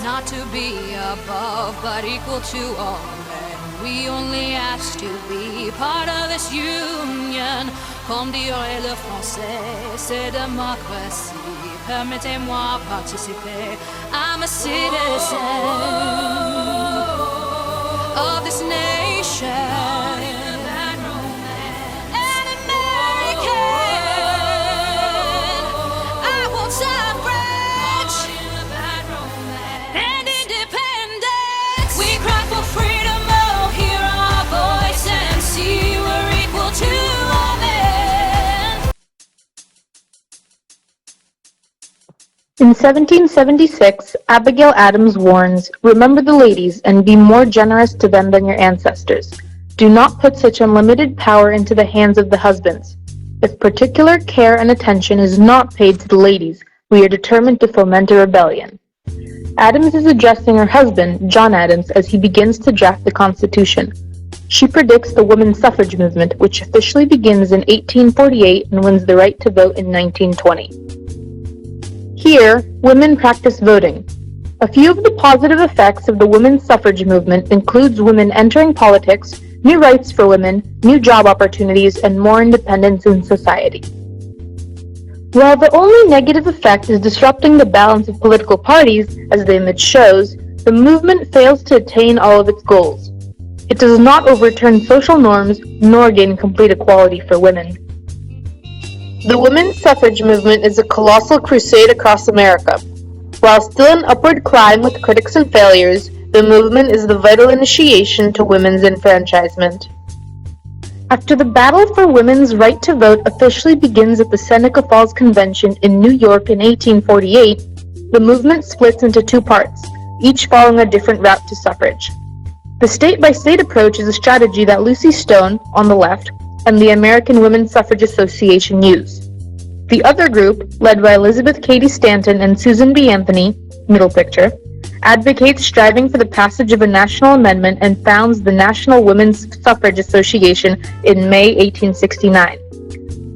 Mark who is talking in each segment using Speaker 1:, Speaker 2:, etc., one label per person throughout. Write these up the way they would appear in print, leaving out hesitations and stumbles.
Speaker 1: not to be above, but equal to all men. We only ask to be part of this union. Comme dirait le français, c'est démocratie. Permettez-moi participer. I'm a citizen of this nation.
Speaker 2: In 1776, Abigail Adams warns, "Remember the ladies, and be more generous to them than your ancestors. Do not put such unlimited power into the hands of the husbands. If particular care and attention is not paid to the ladies, we are determined to foment a rebellion." Adams is addressing her husband, John Adams, as he begins to draft the Constitution. She predicts the women's suffrage movement, which officially begins in 1848 and wins the right to vote in 1920. Here, women practice voting. A few of the positive effects of the women's suffrage movement includes women entering politics, new rights for women, new job opportunities, and more independence in society. While the only negative effect is disrupting the balance of political parties, as the image shows, the movement fails to attain all of its goals. It does not overturn social norms, nor gain complete equality for women. The women's suffrage movement is a colossal crusade across America. While still an upward climb with critics and failures, the movement is the vital initiation to women's enfranchisement. After the battle for women's right to vote officially begins at the Seneca Falls Convention in New York in 1848, the movement splits into two parts, each following a different route to suffrage. The state-by-state approach is a strategy that Lucy Stone, on the left, and the American Women's Suffrage Association use. The other group, led by Elizabeth Cady Stanton and Susan B. Anthony, middle picture, advocates striving for the passage of a national amendment and founds the National Women's Suffrage Association in May 1869.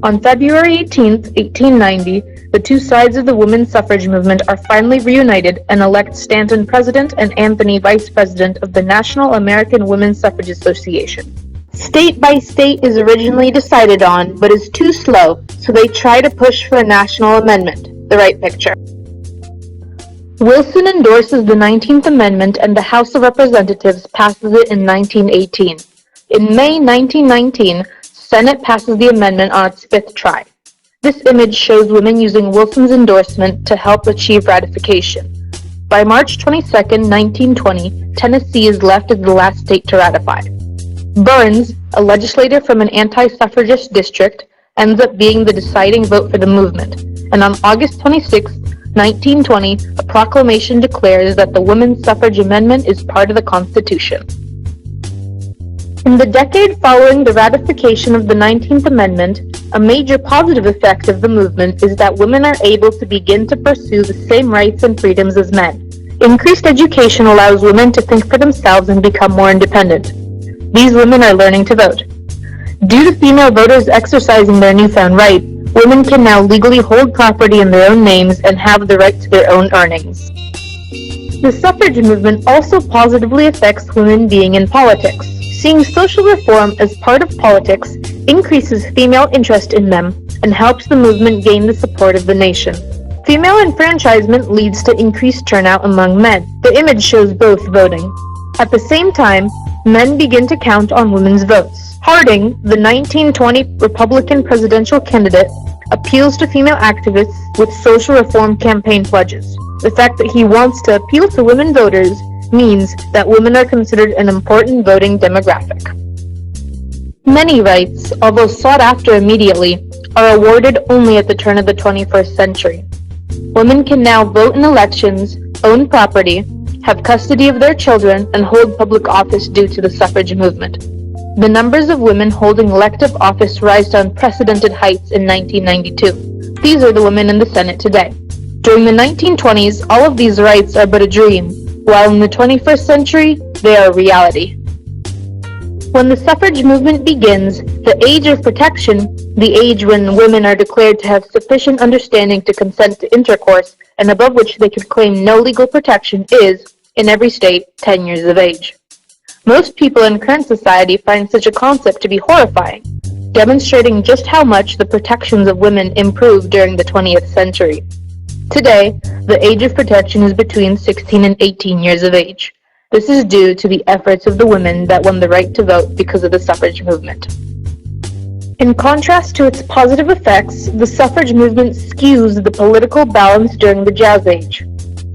Speaker 2: On February 18, 1890, the two sides of the women's suffrage movement are finally reunited and elect Stanton president and Anthony vice president of the National American Women's Suffrage Association. State by state is originally decided on, but is too slow, so they try to push for a national amendment, the right picture. Wilson endorses the 19th Amendment and the House of Representatives passes it in 1918. In May 1919, Senate passes the amendment on its fifth try. This image shows women using Wilson's endorsement to help achieve ratification. By March 22, 1920, Tennessee is left as the last state to ratify. Burns, a legislator from an anti-suffragist district, ends up being the deciding vote for the movement, and on August 26, 1920, a proclamation declares that the women's suffrage amendment is part of the Constitution. In the decade following the ratification of the 19th Amendment, a major positive effect of the movement is that women are able to begin to pursue the same rights and freedoms as men. Increased education allows women to think for themselves and become more independent. These women are learning to vote. Due to female voters exercising their newfound right, women can now legally hold property in their own names and have the right to their own earnings. The suffrage movement also positively affects women being in politics. Seeing social reform as part of politics increases female interest in them and helps the movement gain the support of the nation. Female enfranchisement leads to increased turnout among men. The image shows both voting. At the same time, men begin to count on women's votes. Harding, the 1920 Republican presidential candidate, appeals to female activists with social reform campaign pledges. The fact that he wants to appeal to women voters means that women are considered an important voting demographic. Many rights, although sought after immediately, are awarded only at the turn of the 21st century. Women can now vote in elections, own property, have custody of their children, and hold public office due to the suffrage movement. The numbers of women holding elective office rise to unprecedented heights in 1992. These are the women in the Senate today. During the 1920s, all of these rights are but a dream, while in the 21st century, they are reality. When the suffrage movement begins, the age of protection, the age when women are declared to have sufficient understanding to consent to intercourse, and above which they could claim no legal protection, is, in every state, 10 years of age. Most people in current society find such a concept to be horrifying, demonstrating just how much the protections of women improved during the 20th century. Today, the age of protection is between 16 and 18 years of age. This is due to the efforts of the women that won the right to vote because of the suffrage movement. In contrast to its positive effects, the suffrage movement skews the political balance during the Jazz Age.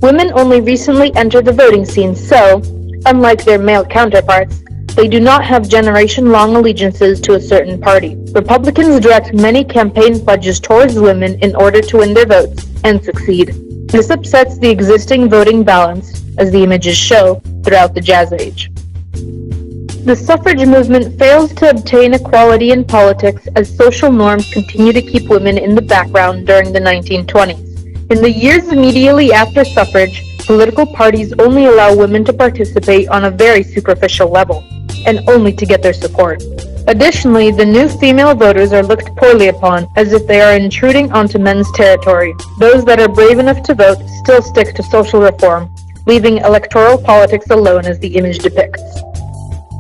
Speaker 2: Women only recently entered the voting scene, so, unlike their male counterparts, they do not have generation-long allegiances to a certain party. Republicans direct many campaign pledges towards women in order to win their votes and succeed. This upsets the existing voting balance, as the images show, throughout the Jazz Age. The suffrage movement fails to obtain equality in politics as social norms continue to keep women in the background during the 1920s. In the years immediately after suffrage, political parties only allow women to participate on a very superficial level, and only to get their support. Additionally, the new female voters are looked poorly upon, as if they are intruding onto men's territory. Those that are brave enough to vote still stick to social reform, leaving electoral politics alone as the image depicts.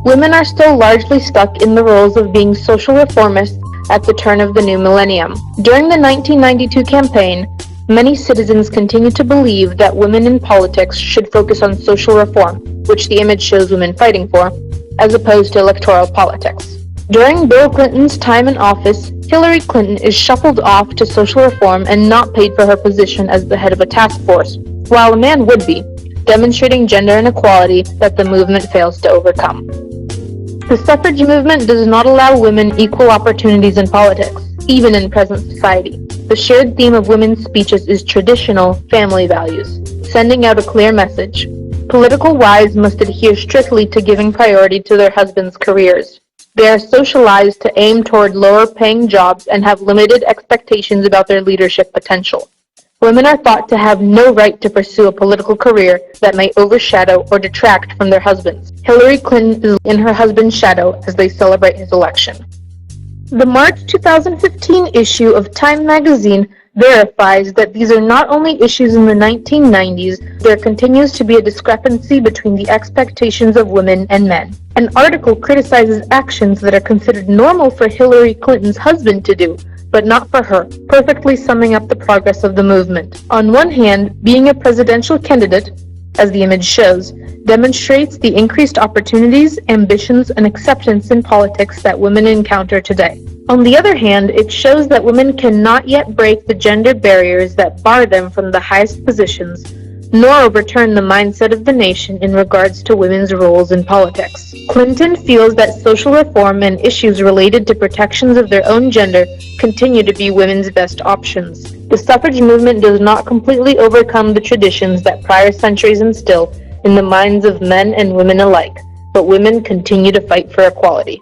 Speaker 2: Women are still largely stuck in the roles of being social reformists at the turn of the new millennium. During the 1992 campaign, many citizens continue to believe that women in politics should focus on social reform, which the image shows women fighting for, as opposed to electoral politics. During Bill Clinton's time in office, Hillary Clinton is shuffled off to social reform and not paid for her position as the head of a task force, while a man would be, demonstrating gender inequality that the movement fails to overcome. The suffrage movement does not allow women equal opportunities in politics, even in present society. The shared theme of women's speeches is traditional family values, sending out a clear message. Political wives must adhere strictly to giving priority to their husbands' careers. They are socialized to aim toward lower-paying jobs and have limited expectations about their leadership potential. Women are thought to have no right to pursue a political career that may overshadow or detract from their husbands. Hillary Clinton is in her husband's shadow as they celebrate his election. The March 2015 issue of Time magazine verifies that these are not only issues in the 1990s, there continues to be a discrepancy between the expectations of women and men. An article criticizes actions that are considered normal for Hillary Clinton's husband to do, but not for her, perfectly summing up the progress of the movement. On one hand, being a presidential candidate, as the image shows, demonstrates the increased opportunities, ambitions, and acceptance in politics that women encounter today. On the other hand, it shows that women cannot yet break the gender barriers that bar them from the highest positions, nor overturn the mindset of the nation in regards to women's roles in politics. Clinton feels that social reform and issues related to protections of their own gender continue to be women's best options. The suffrage movement does not completely overcome the traditions that prior centuries instill in the minds of men and women alike, but women continue to fight for equality.